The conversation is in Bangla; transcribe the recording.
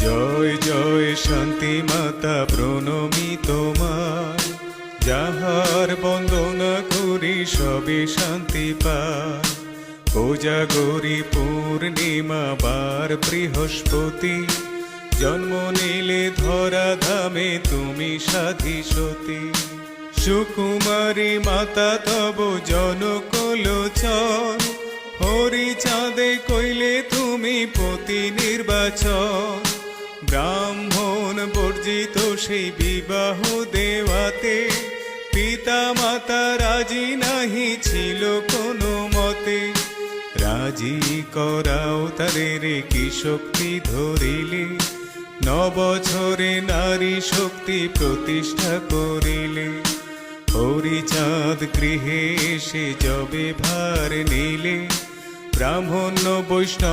জয় জয় শান্তি মাতা প্রণমি তোমার, যাহার বন্দনা করি সবে শান্তি পায়। কোজাগরী পূর্ণিমা বার বৃহস্পতি, জন্ম নিলে ধরা ধামে তুমি সাধি সতী। সুকুমারী মাতা তব জনকলোচন, হরি চাঁদে কইলে তুমি পতি নির্বাচন। ব্রাহ্মণ বর্জিত সেই বিবাহ দেওয়াতে, পিতা মাতা রাজি নাহি ছিল কোনো মতে। রাজি করাও তাদের কি শক্তি ধরিলে, 9 বছরে নারী শক্তি প্রতিষ্ঠা করিলে। হরিচাঁদ গৃহে এসে যবে ভার নিলে, ব্রাহ্মণ বৈষ্ণব